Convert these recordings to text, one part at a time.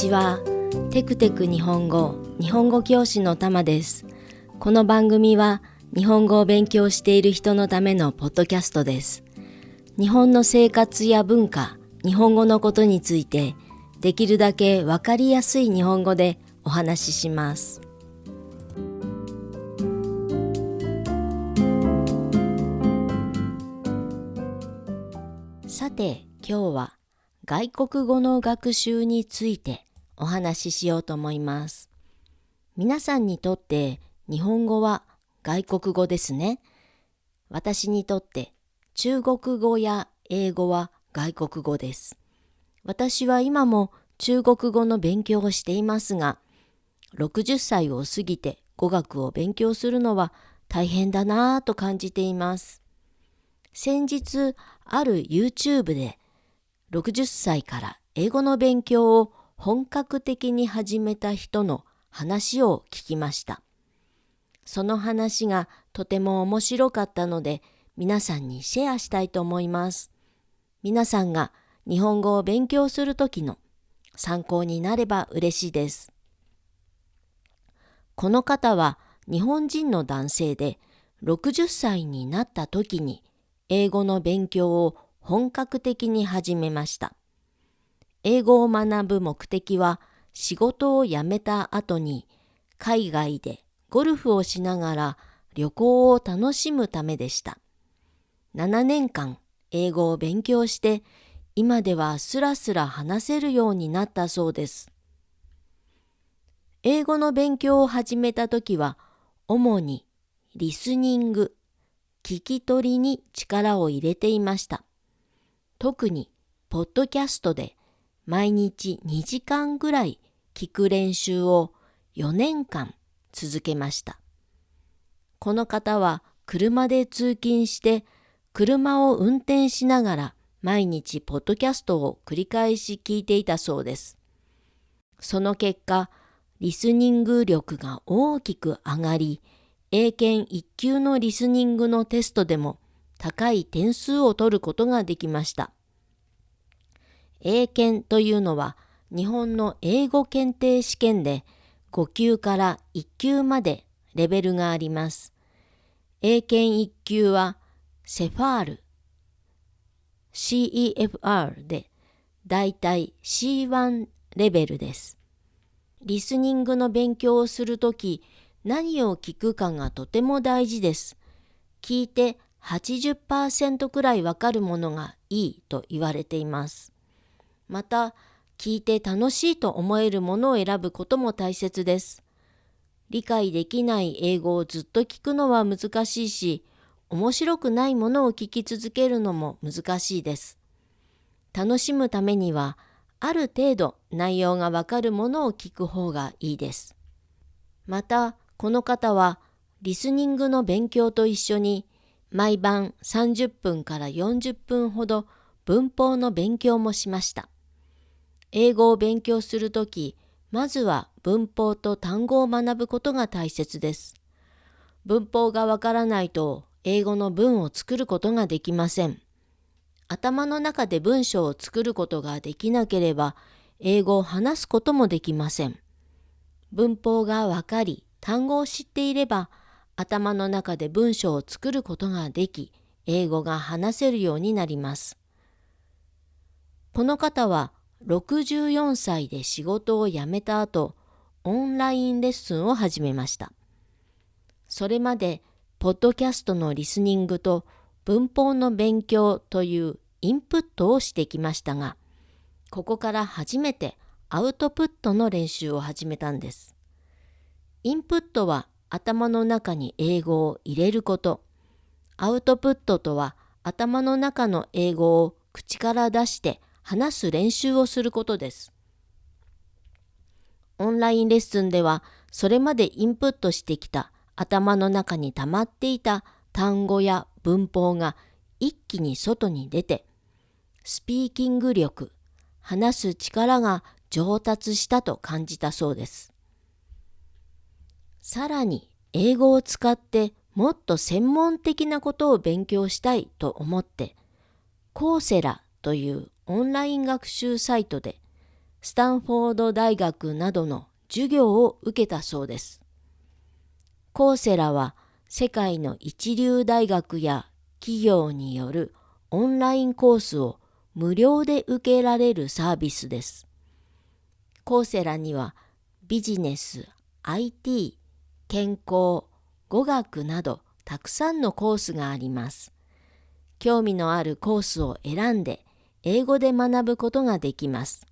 ちは。テクテク日本語教師のたまです。この番組は日本語を勉強している人のためのポッドキャストです。日本の生活や文化、日本語のことについてできるだけわかりやすい日本語でお話しします。さて、今日は外国語の学習についてお話ししようと思います。皆さんにとって日本語は外国語ですね。私にとって中国語や英語は外国語です。私は今も中国語の勉強をしていますが、60歳を過ぎて語学を勉強するのは大変だなぁと感じています。先日ある YouTube で60歳から英語の勉強を本格的に始めた人の話を聞きました。その話がとても面白かったので皆さんにシェアしたいと思います。皆さんが日本語を勉強するときの参考になれば嬉しいです。この方は日本人の男性で60歳になった時に英語の勉強を本格的に始めました。英語を学ぶ目的は仕事を辞めた後に海外でゴルフをしながら旅行を楽しむためでした。7年間英語を勉強して今ではスラスラ話せるようになったそうです。英語の勉強を始めた時は主にリスニング、聞き取りに力を入れていました。特にポッドキャストで毎日2時間ぐらい聞く練習を4年間続けました。この方は車で通勤して車を運転しながら毎日ポッドキャストを繰り返し聞いていたそうです。その結果、リスニング力が大きく上がり、英検1級のリスニングのテストでも高い点数を取ることができました。英検というのは日本の英語検定試験で5級から1級までレベルがあります。英検1級はCEFR でだいたい C1 レベルです。リスニングの勉強をするとき何を聞くかがとても大事です。聞いて 80% くらいわかるものがいいと言われています。また、聞いて楽しいと思えるものを選ぶことも大切です。理解できない英語をずっと聞くのは難しいし、面白くないものを聞き続けるのも難しいです。楽しむためには、ある程度内容がわかるものを聞く方がいいです。また、この方はリスニングの勉強と一緒に毎晩30分から40分ほど文法の勉強もしました。英語を勉強するとき、まずは文法と単語を学ぶことが大切です。文法がわからないと英語の文を作ることができません。頭の中で文章を作ることができなければ、英語を話すこともできません。文法がわかり、単語を知っていれば、頭の中で文章を作ることができ、英語が話せるようになります。この方は64歳で仕事を辞めた後、オンラインレッスンを始めました。それまで、ポッドキャストのリスニングと文法の勉強というインプットをしてきましたが、ここから初めてアウトプットの練習を始めたんです。インプットは頭の中に英語を入れること。アウトプットとは頭の中の英語を口から出して話す練習をすることです。オンラインレッスンではそれまでインプットしてきた頭の中に溜まっていた単語や文法が一気に外に出て、スピーキング力、話す力が上達したと感じたそうです。さらに英語を使ってもっと専門的なことを勉強したいと思って、コーセラというオンライン学習サイトでスタンフォード大学などの授業を受けたそうです。コーセラは世界の一流大学や企業によるオンラインコースを無料で受けられるサービスです。コーセラにはビジネス、IT、健康、語学などたくさんのコースがあります。興味のあるコースを選んで英語で学ぶことができます。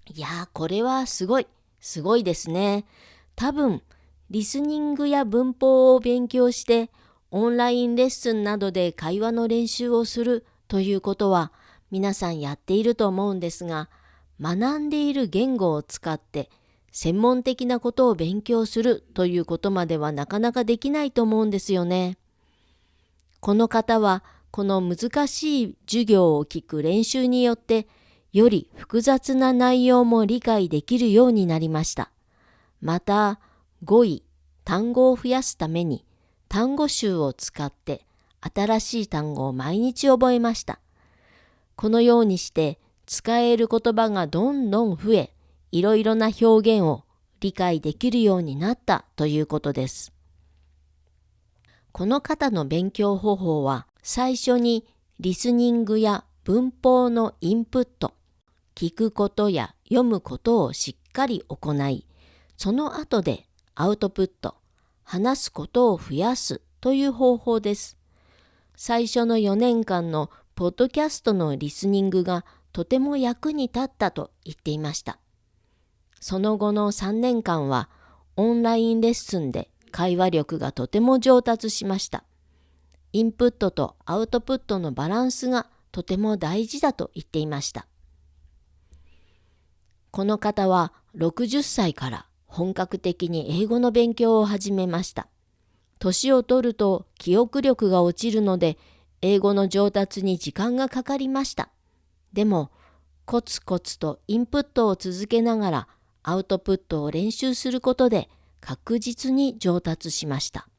いやー、これはすごいですね。多分、リスニングや文法を勉強してオンラインレッスンなどで会話の練習をするということは皆さんやっていると思うんですが、学んでいる言語を使って専門的なことを勉強するということまではなかなかできないと思うんですよね。この方はこの難しい授業を聞く練習によってより複雑な内容も理解できるようになりました。また、語彙、単語を増やすために単語集を使って新しい単語を毎日覚えました。このようにして使える言葉がどんどん増え、いろいろな表現を理解できるようになったということです。この方の勉強方法は最初にリスニングや文法のインプット、聞くことや読むことをしっかり行い、その後でアウトプット、話すことを増やすという方法です。最初の4年間のポッドキャストのリスニングがとても役に立ったと言っていました。その後の3年間はオンラインレッスンで会話力がとても上達しました。インプットとアウトプットのバランスがとても大事だと言っていました。この方は60歳から本格的に英語の勉強を始めました。年を取ると記憶力が落ちるので、英語の上達に時間がかかりました。でも、コツコツとインプットを続けながらアウトプットを練習することで確実に上達しました。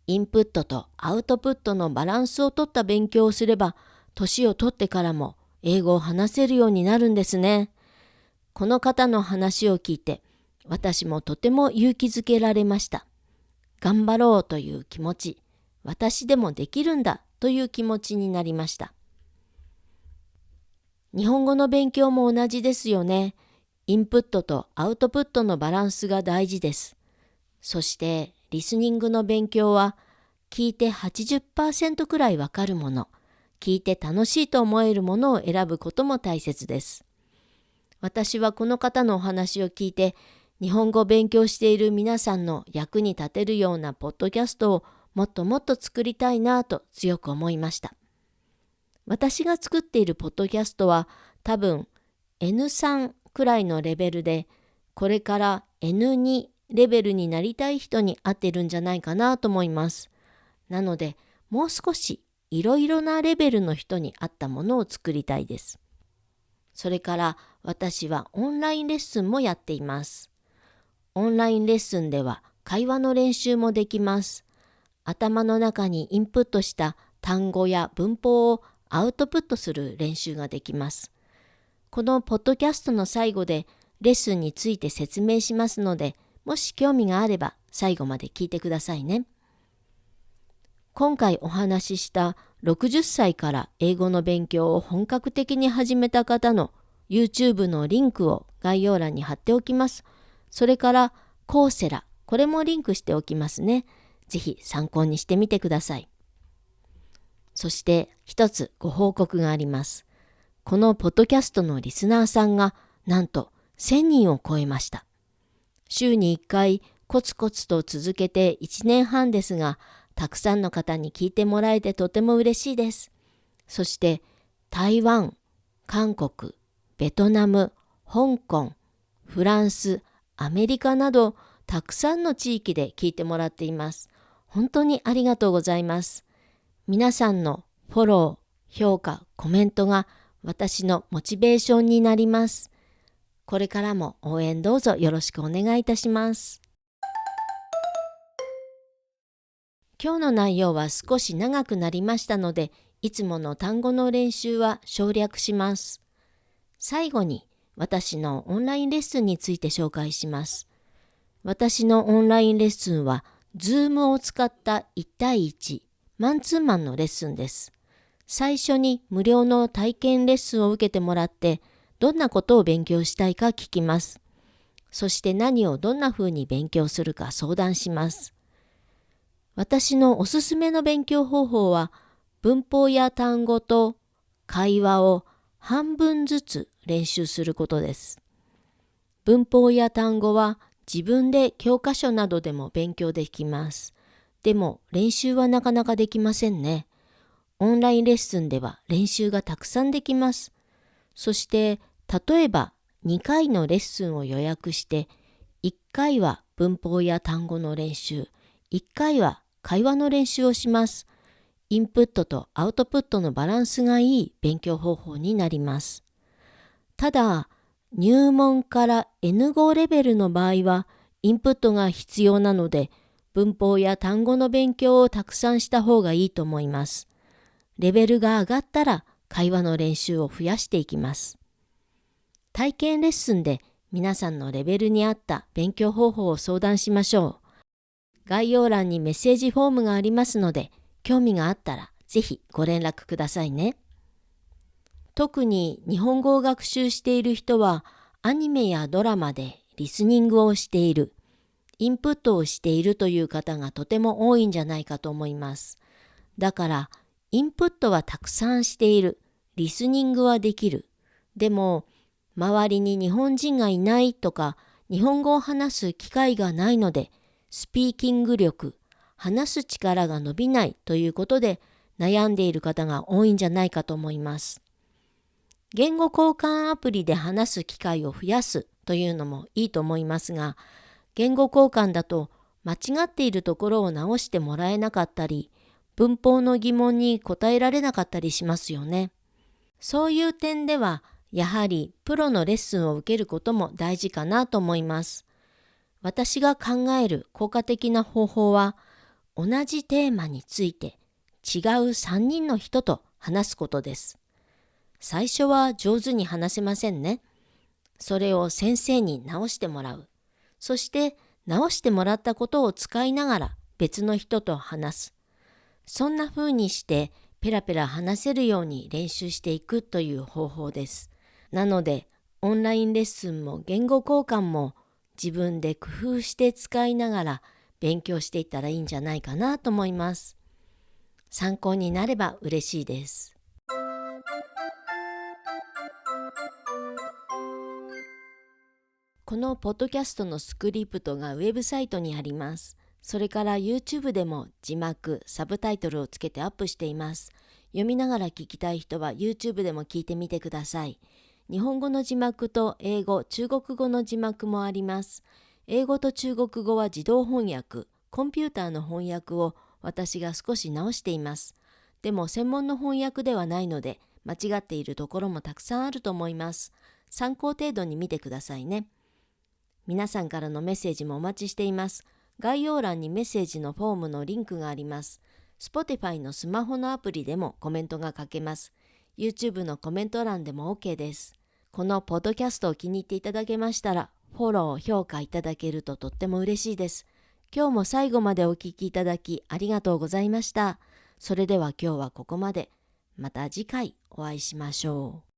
インプットとアウトプットのバランスをとった勉強をすれば、年を取ってからも英語を話せるようになるんですね。この方の話を聞いて、私もとても勇気づけられました。頑張ろうという気持ち、私でもできるんだという気持ちになりました。日本語の勉強も同じですよね。インプットとアウトプットのバランスが大事です。そしてリスニングの勉強は聞いて 80% くらいわかるもの、聞いて楽しいと思えるものを選ぶことも大切です。私はこの方のお話を聞いて、日本語を勉強している皆さんの役に立てるようなポッドキャストをもっともっと作りたいなと強く思いました。私が作っているポッドキャストは多分 N3 くらいのレベルで、これから N2 レベルになりたい人に合ってるんじゃないかなと思います。なので、もう少しいろいろなレベルの人に合ったものを作りたいです。それから私はオンラインレッスンもやっています。オンラインレッスンでは会話の練習もできます。頭の中にインプットした単語や文法をアウトプットする練習ができます。このポッドキャストの最後でレッスンについて説明しますので、もし興味があれば最後まで聞いてくださいね。今回お話しした60歳から英語の勉強を本格的に始めた方の YouTube のリンクを概要欄に貼っておきます。それからコーセラ、これもリンクしておきますね。ぜひ参考にしてみてください。そして一つご報告があります。このポッドキャストのリスナーさんがなんと1000人を超えました。週に1回コツコツと続けて1年半ですが、たくさんの方に聞いてもらえてとても嬉しいです。そして台湾、韓国、ベトナム、香港、フランス、アメリカなどたくさんの地域で聞いてもらっています。本当にありがとうございます。皆さんのフォロー、評価、コメントが私のモチベーションになります。これからも応援どうぞよろしくお願いいたします。今日の内容は少し長くなりましたので、いつもの単語の練習は省略します。最後に私のオンラインレッスンについて紹介します。私のオンラインレッスンは Zoom を使った1対1マンツーマンのレッスンです。最初に無料の体験レッスンを受けてもらってどんなことを勉強したいか聞きます。そして何をどんな風に勉強するか相談します。私のおすすめの勉強方法は文法や単語と会話を半分ずつ練習することです。文法や単語は自分で教科書などでも勉強できます。でも練習はなかなかできませんね。オンラインレッスンでは練習がたくさんできます。そして例えば2回のレッスンを予約して1回は文法や単語の練習、1回は会話の練習をします。インプットとアウトプットのバランスがいい勉強方法になります。ただ、入門から N5 レベルの場合はインプットが必要なので、文法や単語の勉強をたくさんした方がいいと思います。レベルが上がったら会話の練習を増やしていきます。体験レッスンで皆さんのレベルに合った勉強方法を相談しましょう。概要欄にメッセージフォームがありますので、興味があったらぜひご連絡くださいね。特に日本語を学習している人はアニメやドラマでリスニングをしている、インプットをしているという方がとても多いんじゃないかと思います。だからインプットはたくさんしている、リスニングはできる。でも周りに日本人がいないとか日本語を話す機会がないのでスピーキング力、話す力が伸びないということで悩んでいる方が多いんじゃないかと思います。言語交換アプリで話す機会を増やすというのもいいと思いますが、言語交換だと間違っているところを直してもらえなかったり、文法の疑問に答えられなかったりしますよね。そういう点では、やはりプロのレッスンを受けることも大事かなと思います。私が考える効果的な方法は、同じテーマについて違う3人の人と話すことです。最初は上手に話せませんね。それを先生に直してもらう。そして直してもらったことを使いながら別の人と話す。そんな風にしてペラペラ話せるように練習していくという方法です。なのでオンラインレッスンも言語交換も自分で工夫して使いながら勉強していったらいいんじゃないかなと思います。参考になれば嬉しいです。このポッドキャストのスクリプトがウェブサイトにあります。それから YouTube でも字幕、サブタイトルをつけてアップしています。読みながら聞きたい人は YouTube でも聞いてみてください。日本語の字幕と英語、中国語の字幕もあります。英語と中国語は自動翻訳、コンピューターの翻訳を私が少し直しています。でも専門の翻訳ではないので、間違っているところもたくさんあると思います。参考程度に見てくださいね。皆さんからのメッセージもお待ちしています。概要欄にメッセージのフォームのリンクがあります。Spotify のスマホのアプリでもコメントが書けます。YouTube のコメント欄でも OK です。このポッドキャストを気に入っていただけましたら、フォロー、評価いただけるととっても嬉しいです。今日も最後までお聞きいただきありがとうございました。それでは今日はここまで。また次回お会いしましょう。